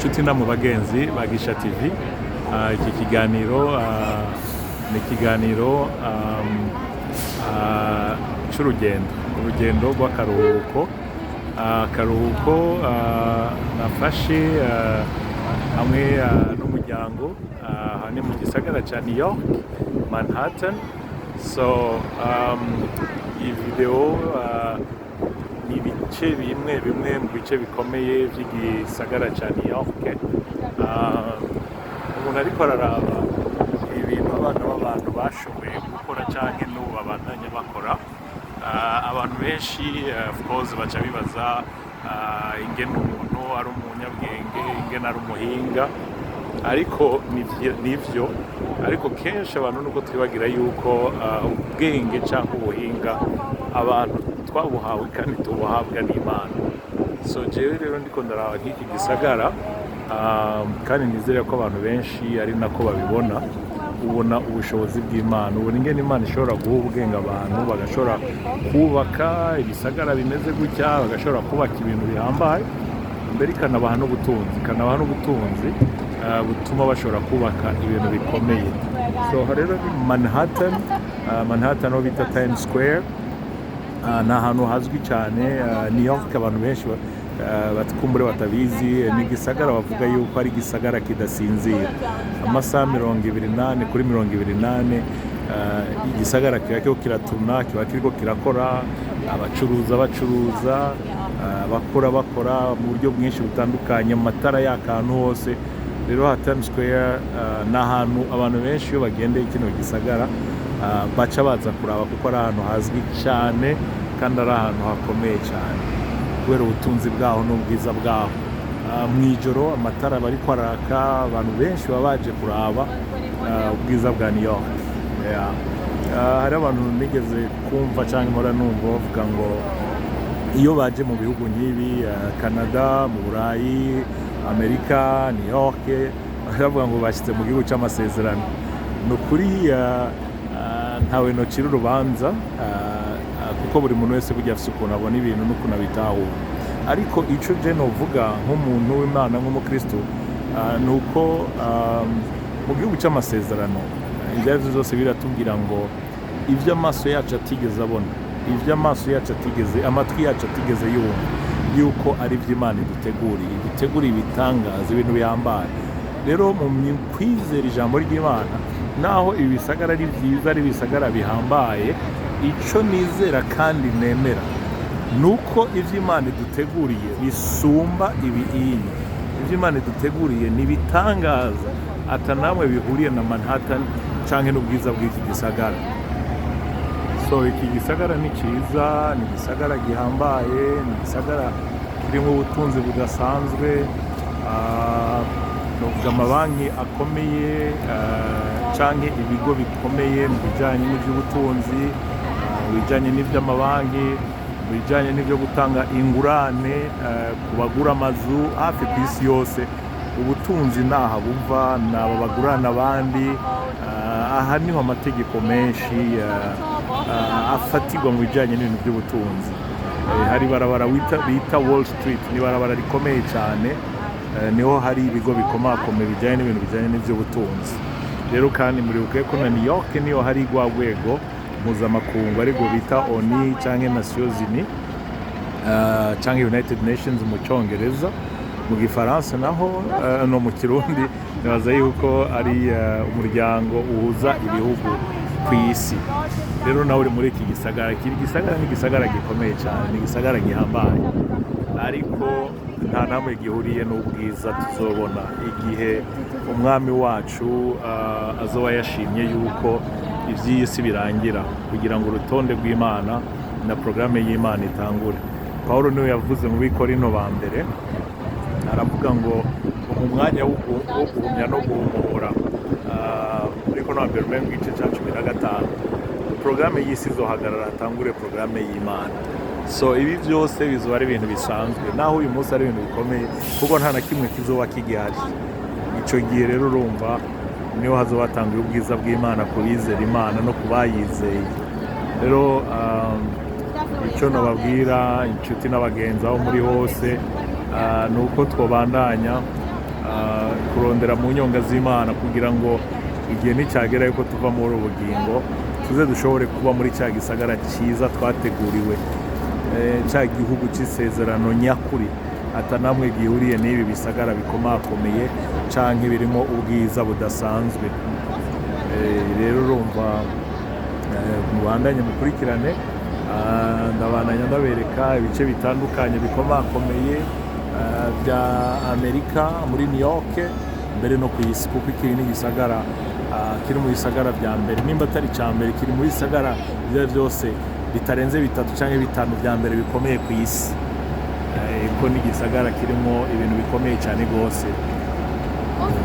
inshuti namwe bagenzi ba Gisha TV. Iki kiganiro ni ikiganiro urugendo rw'akaruhuko nafashe hamwe n'umuryango ni mu gisagara cya New York, Manhattan. So iyi video ni ibice bimwe mu bice bikomeye by'igisagara cya New York. Umuntu ariko araraba ibintu abana b'abantu bashoboye gukora cyangwa n'ubu abandanya bakora. Abantu benshi of course baca bibaza ingene umuntu ari umunyabwenge, ingene ari umuhinga, ariko nivyo, ariko kenshi abantu nuko twibagira yuko ubwenge cyangwa ubuhinga abantu twabuhawe kandi tubuhabwa n'Imana. So jewe rero ndiko ndaraba nk'iki gisagara, kandi nizere ko abantu benshi ari nako babibona, ubona ubushobozi bw'Imana, ubona ingene Imana ishobora guha ubwenge abantu bagashobora kubaka ibisagara bimeze gutya, bagashobora kubaka ibintu bihambaye, mbere ikanabaha n'ubutunzi butuma bashobora kubaka ibintu bikomeye. So rero ni Manhattan aho bita Times Square, ni ahantu hazwi cyane. New York abantu benshi batikumbure batabizi, ni igisagara bavuga yuko ari igisagara kidasinzira. Amasaha 28 kuri 28 igisagara kiba kiriko kiratuna, kiba kiriko kirakora, bacuruza, bakora mu buryo bwinshi butandukanye, amatara y'akantu hose. Rero Times Square ni ahantu abantu benshi iyo bagendeye kino gisagara baca baza kuraba, kuko ari ahantu hazwi cyane kandi ari ahantu hakomeye cyane kubera ubutunzi bwaho n'ubwiza bwaho. Mw'ijoro amatara bari kwaraka, abantu benshi baba baje kuraba ubwiza bwa New York. Hari abantu nigeze kumva cyangwa mpora numva bavuga ngo iyo baje mu bihugu nk'ibi, Canada, mu Burayi, Amerika, New York, baravuga ngo bashyitse mu gihugu cy'amasezerano. Ni ukuri ntawe nocira urubanza, kuko buri muntu wese burya afite ukuntu abona ibintu n'ukuntu abitahura. Ariko icyo je novuga nk'umuntu w'Imana, nk'umukristo, ni uko mu gihugu cy'amasezerano ibyo byose biratubwira ngo ibyo amaso yacu atigeze abona, ibyo amaso yacu amatwi yacu atigeze yumva, yuko ari byo Imana iduteguriye ibitangaza, ibintu bihambaye. Rero mu kwizera ijambo ry'Imana, naho ibi bisagara ari byiza, ari ibisagara bihambaye, icyo nizera kandi nemera nuko ivyo Imana iduteguriye bisumba ibyo Imana iduteguriye ni bitangaza atanamwe bihuriye na Manhattan canke n'ubwiza bw'iki gisagara. So iki gisagara ni cyiza, ni igisagara gihambaye, ni igisagara kirimo ubutunzi budasanzwe, novuga amabanki akomeye canke ibigo bikomeye mu bijanye n'ivy'ubutunzi, bijanye n'ivy'amabanki, bijanye n'ibyo gutanga ingurane ku bagura amazu hafi ku isi yose. Ubutunzi naha buva naba bagurana abandi. Aha niho amategeko menshi afatirwa mu bijanye n'ibintu by'ubutunzi. Hari barabara bita Wall Street, ni barabara rikomeye cyane, niho hari ibigo bikomakomeye bijanye n'ibintu bijanye n'ivy'ubutunzi. Rero kandi muribuke ko na New York niho hari rwa rwego mpuzamakungu ariko bita ONU canke Nations Unies, canke United Nations mu Cyongereza, mu Gifaransa naho no mu Kirundi nibaza yuko ari umuryango uhuza ibihugu ku isi. Rero nawe uri muri iki gisagara, ni igisagara gikomeye cyane, ni igisagara gihambaye, ariko nta namwe gihuriye n'ubwiza tuzobona igihe umwami wacu azoba yashimye yuko iby'isi birangira, kugira ngo urutonde rw'Imana na porogaramu y'Imana itangure. Pawulo niwe yavuze mu Bikorino ba mbere, aravuga ngo mu mwanya wo guhumya no guhumura, ariko no mbere mu gice cya 15 porogaramu y'isi izohagarara, atangure porogaramu y'Imana. So ibi byose bizoba ari ibintu bisanzwe, naho uyu munsi ari ibintu bikomeye, kuko nta na kimwe kizoba kigihari. Icyo gihe rero urumva niho hazoba hatangiye ubwiza bw'Imana ku bizera Imana no ku bayizeye. Rero icyo nababwira inshuti n'abagenzi aho muri hose, ni uko twobandanya kurondera mu nyonga z'Imana kugira ngo igihe nicyagera yuko tuva muri ubu bugingo tuze dushobore kuba muri cya gisagara cyiza twateguriwe, cya gihugu cy'isezerano nyakuri atanamwe gihuriye n'ibi bisagara bikomakomeye canke birimo ubwiza budasanzwe. Rero urumva mubandanye mukurikirane, ndabandanya ndabereka ibice bitandukanye bikomakomeye bya Amerika muri New York mbere no ku isi, kuko iki ni igisagara kiri mu bisagara bya mbere, nimba atari icya mbere kiri mu bisagara ibyo byose bitarenze 3 cyangwa 5 bya mbere bikomeye ku isi. Ko ni igisagara kirimo ibintu bikomeye cyane rwose,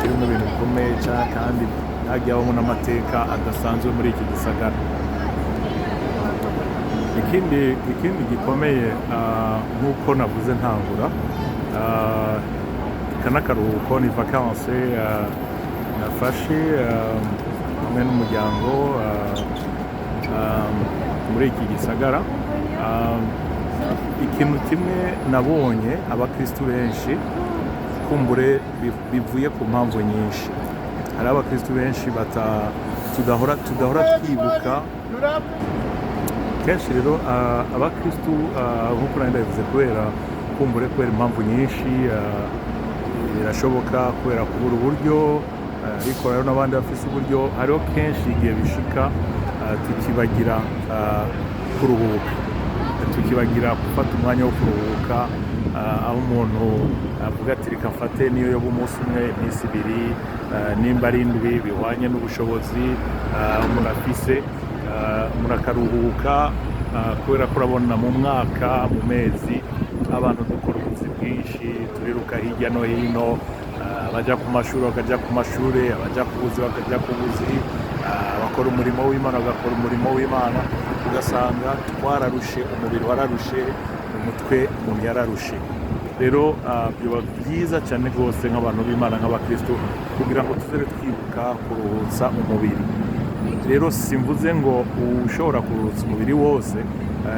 kirimo ibintu bikomeye cyane kandi hagiye habamo n'amateka adasanzwe muri iki gisagara. Ikindi gikomeye nk'uko navuze ntangura, kanakaruhuko ni vacances nafashe hamwe n'umuryango muri iki gisagara. Ikintu kimwe nabonye abakristu benshi kumbure bivuye ku mpamvu nyinshi. Hari abakristu benshi tudahora twibuka kenshi. Rero abakristu nk'uko nari ndabivuze kubera impamvu nyinshi, birashoboka kubera kubura uburyo, ariko rero n'abandi bafise uburyo, hariho kenshi igihe bishika tukibagira kuruhuka, tukibagira gufata umwanya wo kuruhuka, aho umuntu avuga ati reka mfate niyo yoba umunsi umwe, iminsi 2, nimba ari 7 bihwanye n'ubushobozi umuntu afise, umuntu akaruhuka, kubera ko urabona mu mwaka, mu mezi abantu dukora ubuzi bwinshi, turiruka hirya no hino, abajya ku mashuri bakajya ku mashuri, abajya ku buzi bakajya ku buzi, abakora umurimo w'Imana bagakora umurimo w'Imana, ugasanga twararushe, umubiri wararushe, umutwe umuntu yararushe. Rero biba byiza cyane rwose nk'abantu b'Imana, nk'abakristo, kugira ngo tuze twibuka kuruhutsa umubiri. Rero simvuze ngo ushobora kuruhutsa umubiri wose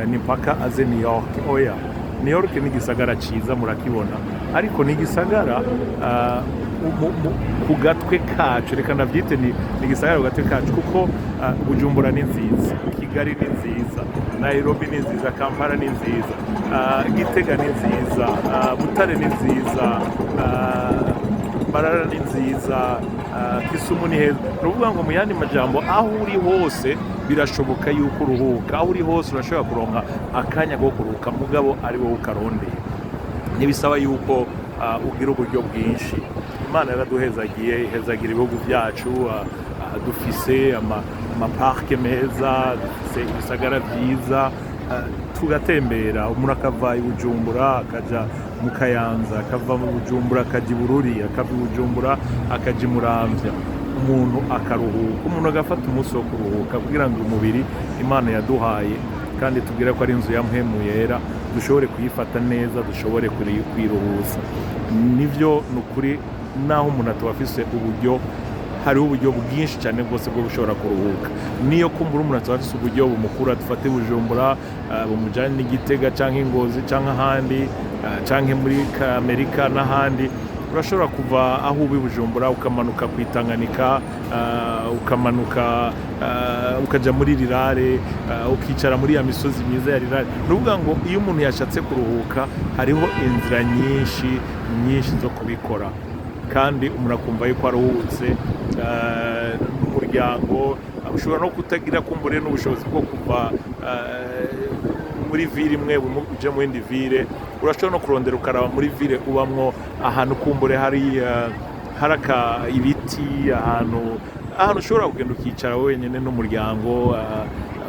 ni mpaka aze New York. Oya, New York ni igisagara cyiza murakibona, ariko ni igisagara ku gatwe kacu, reka ndabyite ni igisagara ku gatwe kacu, kuko Bujumbura ni nziza, Kigali ni nziza, Nairobi ni nziza, Kampala ni nziza, Gitega ni nziza, Butare ni nziza, Mbarara ni nziza, Kisumu ni heza. Ni ukuvuga ngo mu yandi majambo, aho uri hose birashoboka yuko uruhuka, aho uri hose urashobora kuronka akanya ko kuruhuka, mugabo ari wowe ukarondeye. Ntibisaba yuko ugira uburyo bwinshi. Imana yaraduhezagiye, ihezagira ibihugu byacu, dufise amaparke meza, dufise ibisagara byiza, tugatembera. Umuntu akava i Bujumbura akajya mu Kayanza, akava mu Bujumbura akajya i Bururi, akava i Bujumbura akajya i Muramvya, umuntu akaruhuka, umuntu agafata umunsi wo kuruhuka, kugira ngo umubiri Imana yaduhaye kandi tubwire ko ari inzu ya mpemu yera, dushobore kuyifata neza, dushobore kwiruhuza. Nivyo ni ukuri, naho umuntu atubafise uburyo, hariho uburyo bwinshi cyane bwose bwo gushobora kuruhuka. Niyo kumbura umuntu atubafise uburyo bumukura, dufate Bujumbura bumujyane n'Igitega cyangwa Ingozi cyangwa ahandi, cyangwa muri Amerika n'ahandi, urashobora kuva aho ubi Bujumbura ukamanuka ku Itanganika, ukamanuka ukajya muri Rirare, ukicara muri ya misozi myiza ya Rirare. Ni ukuvuga ngo iyo umuntu yashatse kuruhuka, hariho inzira nyinshi zo kubikora, kandi umuntu akumva yuko aruhutse. N'umuryango ushobora no kutagira kumbure n'ubushobozi bwo kuva muri ville imwe uje mu yindi ville, urashobora no kurondera ukaraba muri ville ubamwo ahantu kumbure hari ibiti, ahantu ushobora kugenda ukicara wenyine n'umuryango,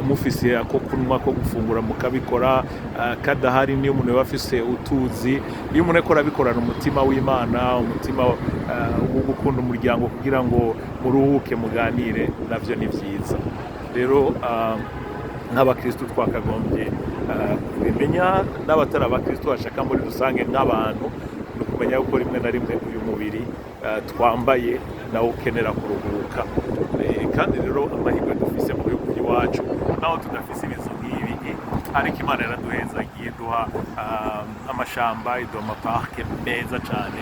mufise ako kunywa ko gufungura mukabikora. Kadahari niyo umuntu yaba afise utuzi, iyo umuntu ariko arabikorana umutima w'Imana, umutima wo gukunda umuryango, kugira ngo muruhuke muganire, navyo ni vyiza. Rero nk'abakristo twakagombye kubimenya, n'abatari abakristo bashaka muri rusange nk'abantu, ni ukumenya yuko rimwe na rimwe uyu mubiri twambaye nawo ukenera kuruhuka. Kandi rero amahirwe dufise mu bihugu by'iwacu, naho tudafise ibizu nk'ibi, ariko Imana yaraduhezagiye, iduha amashamba, iduha amaparke meza cyane,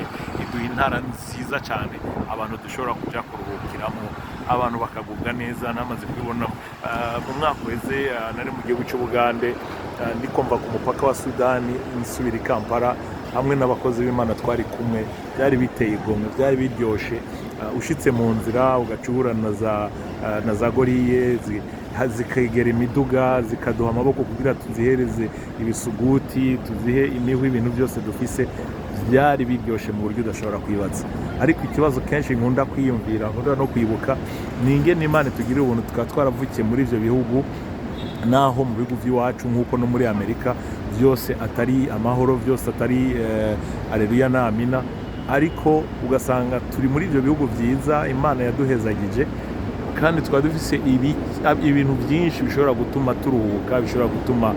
iduha intara nziza cyane abantu dushobora kujya kuruhukiramo, abantu bakagubwa neza. Namaze kubibona mu mwaka uheze nari mu gihugu cy'Ubugande, ndikomva ku mupaka wa Sudani nsubira i Kampala hamwe n'abakozi b'Imana twari kumwe. Byari biteye igomwe, byari biryoshe. Ushitse mu nzira ugacura na za goriye zikegera imiduga zikaduha amaboko kugira tuzihereze ibisuguti, tuzihe imihwi, ibintu byose dufise. Byari biryoshe mu buryo udashobora kwibaza. Ariko ikibazo kenshi nkunda kwiyumvira, nkunda no kwibuka, ni ingene Imana itugirira ubuntu tukaba twaravukiye muri ivyo bihugu, naho mu bihugu by'iwacu nk'uko no muri Amerika byose atari amahoro, byose atari aleluya na amina, ariko ugasanga turi muri ibyo bihugu byiza Imana yaduhezagije, kandi twaba dufise ibintu byinshi bishobora gutuma turuhuka, bishobora gutuma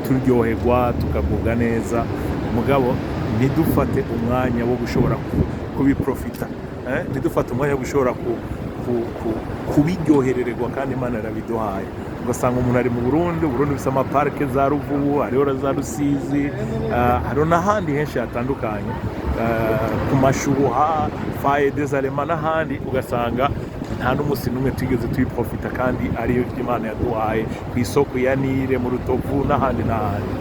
turyoherwa tukagubwa neza. Mugabo ntidufate umwanya wo gushobora kubiprofita, ntidufate umwanya wo gushobora kubiryoherererwa, kandi Imana yarabiduhaye. Ugasanga umuntu ari mu Burundi bifite amaparike za Ruvubu, hariho za Rusizi, hariho n'ahandi henshi hatandukanye, ku Mashuha, Faye des Allemands n'ahandi. Ugasanga nta n'umunsi n'umwe twigeze tuyiprofita, kandi ariyo Imana yaduhaye ku isoko ya Nile, mu Rutovu n'ahandi n'ahandi.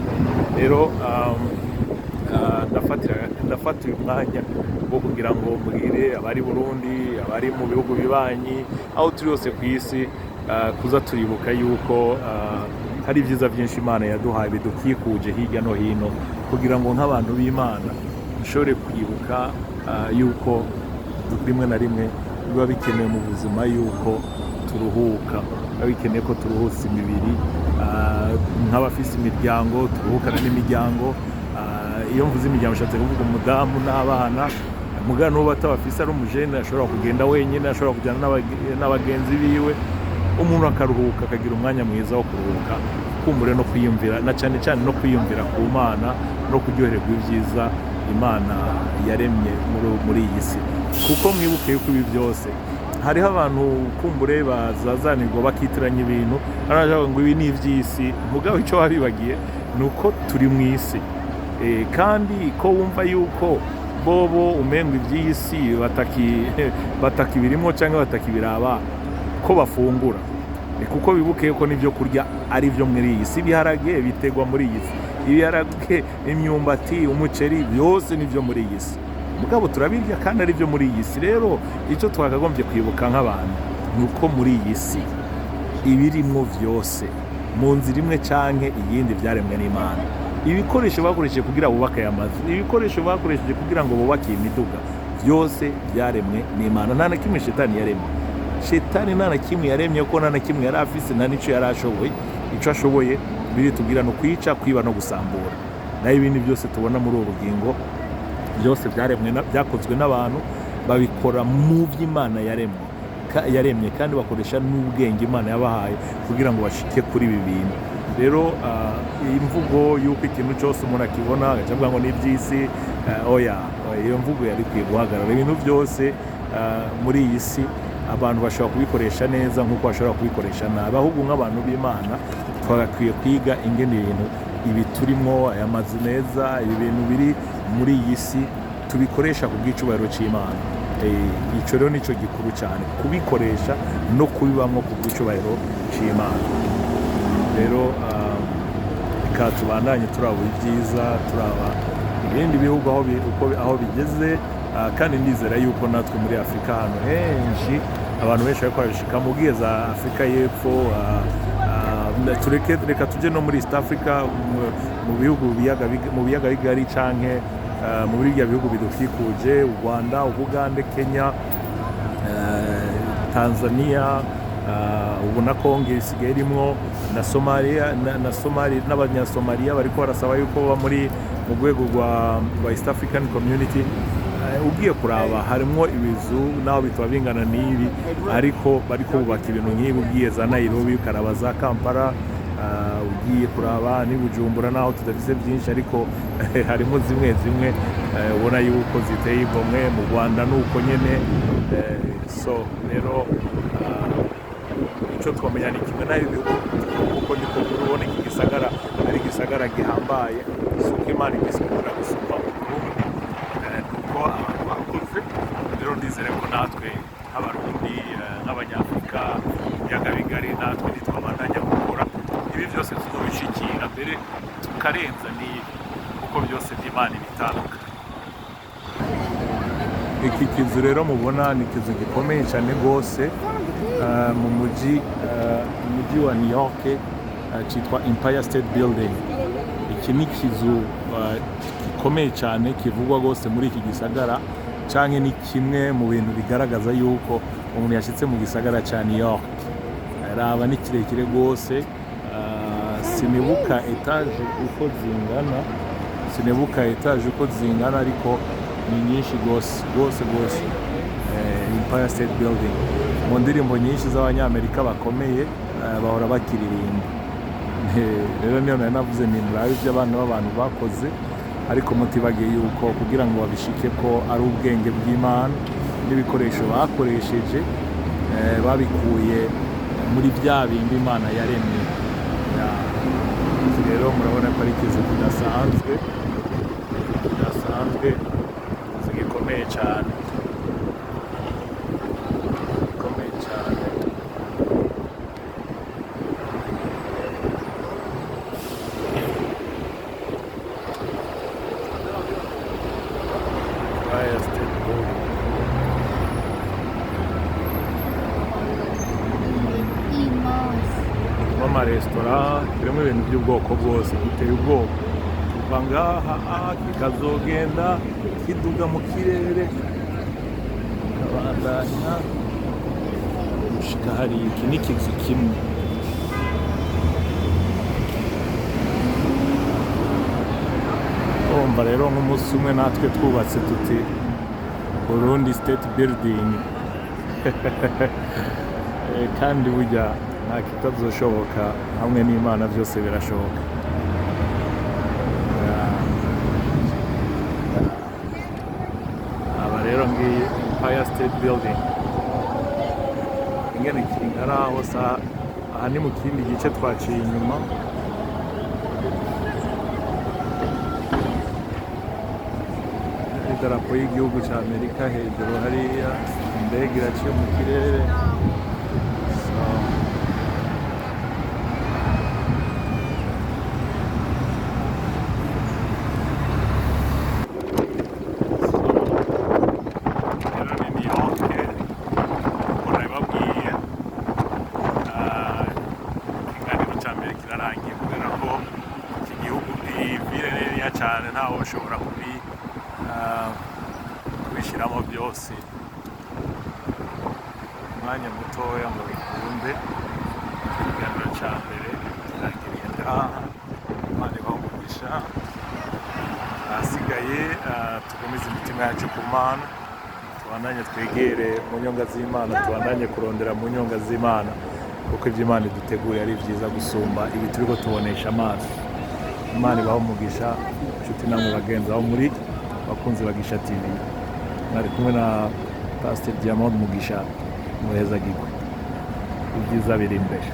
Rero ndafata uyu mwanya wo kugira ngo mbwire abari Burundi, abari mu bihugu bibanyi, aho turi hose ku isi, kuza turibuka yuko hari ibyiza byinshi Imana yaduhaye bidukikuje hirya no hino, kugira ngo nk'abantu b'Imana dushobore kwibuka yuko rimwe na rimwe biba bikenewe mu buzima yuko turuhuka, biba bikeneye ko turuhutsa imibiri, nk'abafise imiryango turuhukana n'imiryango. Iyo mvuze imiryango nshatse kuvuga umudamu n'abana. Mugabo n'uwo batabafise ari umujene ashobora kugenda wenyine, ashobora kujyana n'abagenzi biwe, umuntu akaruhuka, akagira umwanya mwiza wo kuruhuka, kumbure no kwiyumvira, na cyane cyane no kwiyumvira ku Mana no kuryohererwa ibyiza Imana yaremye muri iyi si. Kuko mwibuke yuko ibi byose hariho abantu kumbure bazazanirwa bakitiranya ibintu, aravuga ngo ibi ni iby'isi. Mugabo icyo wabibagiye ni uko turi mu isi, kandi ko wumva yuko bobo umenga iby'iyi si batakibirimo cyangwa batakibiraba ko bafungura, kuko bibuke ko n'ibyo kurya ari byo muri iyi si. Ibiharage bitegwa muri iyi si, ibiharage, imyumbati, umuceri, byose nibyo muri iyi si. Mugabo turabirya kandi ari byo muri iyi si. Rero icyo twakagombye kwibuka nk'abantu ni uko muri iyi si ibirimo byose mu nzira imwe canke iyindi byaremwe n'Imana. Ibikoresho bakoresheje kugira bubake aya mazu, ibikoresho bakoresheje kugira ngo bubake imiduga, byose byaremwe n'Imana. Nta na kimwe Shetani yaremye. Shetani nta na kimwe yaremye, ko nta na kimwe yari afise, nta n'icyo yari ashoboye. Icyo ashoboye biri tubwira no kwica, kwiba no gusambura. Naho ibindi byose tubona muri ubu bugingo byose byakozwe n'abantu, babikora mu by'Imana yaremye, kandi bakoresha n'ubwenge Imana yabahaye kugira ngo bashike kuri ibi bintu. Rero iyi mvugo y'uko ikintu cyose umuntu akibona agacavuga ngo ni iby'isi, iyo mvugo yari ikwiye guhagarara. Ibintu byose muri iyi si abantu bashobora kubikoresha neza nk'uko bashobora kubikoresha nabi. Ahubwo nk'abantu b'Imana twagakwiye kwiga ingene ibintu ibi turimo, aya mazu meza, ibi bintu biri muri iyi si tubikoresha ku bw'icubahiro cy'Imana. Icyo rero nicyo gikuru cyane, kubikoresha no kubibamo ku bw'icubahiro cy'Imana. Rero reka tubandanye turaba ibyiza, turaba ibindi bihugu aho bigeze, kandi ndizera yuko natwe muri Afurika ahantu henshi abantu benshi bariko barabishika. Mubwiye za Afurika y'Epfo, reka tujye no muri East Africa, mu bihugu mu biyaga bigari canke mu biriya bihugu bidukikuje, u Rwanda, Ubugande, Kenya, Tanzania, ubu na Kongo isigaye irimo, na Somalia, n'abanyasomaliya bariko barasaba yuko baba mu rwego rwa East African Community. Ugiye kuraba harimo ibizu naho bitaba bingana n'ibi, ariko bariko bubaka ibintu nk'ibi. Ugiye za Nairobi, ukaraba za Kampala, ugiye kuraba ni Bujumbura, naho tudafise byinshi, ariko harimo zimwe ubona yuko ziteye igomwe. Mu Rwanda nuko nyene. So rero icyo twamenya ni kimwe n'aho ibihugu, kuko ndiko kubona iki gisagara ari gisagara gihambaye, suko Imana igisikura gusumba Burundi, kuko akarenza n'ibi kuko byose by'Imana ibitandukanye. Iki kizu rero mubona ni ikizu gikomeye cyane rwose mu mujyi wa New York, cyitwa Empire State Building. Iki ni ikizu gikomeye cyane kivugwa rwose muri iki gisagara, cyangwa ni kimwe mu bintu bigaragaza yuko umuntu yashyitse mu gisagara cya New York. Raba ni kirekire rwose, sinibuka etaje uko zingana ariko ni nyinshi rwose. Empire State Building mu ndirimbo nyinshi z'abanyamerika bakomeye bahora bakiririmba. Rero niyo nari navuze ni murabe ibyo abana b'abantu bakoze, ariko mutibagiye yuko kugira ngo babishike ko ari ubwenge bw'Imana n'ibikoresho bakoresheje babikuye muri bya bindi Imana yaremye. Rero murabona ko ari ikizu kidasanzwe gikomeye cyane. Amaresitora kirimo ibintu by'ubwoko bwose, giteye ubwoko. Kuva ngaha kikazogenda kiduga mu kirere kabandanya gushika hariya. Iki ni ikizu kimwe. Urumva rero nk'umunsi umwe natwe twubatse tuti Burundi State Building kandi burya nta kitazoshoboka hamwe n'Imana, byose birashoboka. Aba rero ngiyi Empire State Building ingene kingana aho aha ni mu kindi gice twaciye inyuma. Idarapo y'igihugu cya Amerika hejuru hariya, indege iraciye mu kirere. Cyane ntawe ushobora kubishyiramo byose umwanya mutoya ngo bikunde. Ikiganiro cya mbere kirangiriye ngaha. Imana ibaha, ahasigaye tugumize imitima yacu ku Mana, tubandanye twegere mu nyonga z'Imana, tubandanye kurondera mu nyonga z'Imana, kuko ibyo Imana iduteguriye ari byiza gusumba ibi turiko tubonesha amaso. Imana ibaha umugisha inshuti namwe bagenzi aho muri bakunzi ba Gisha TV. Nari kumwe na Pastor Diamond Mugisha, muheza gikwe, ibyiza biri imbere.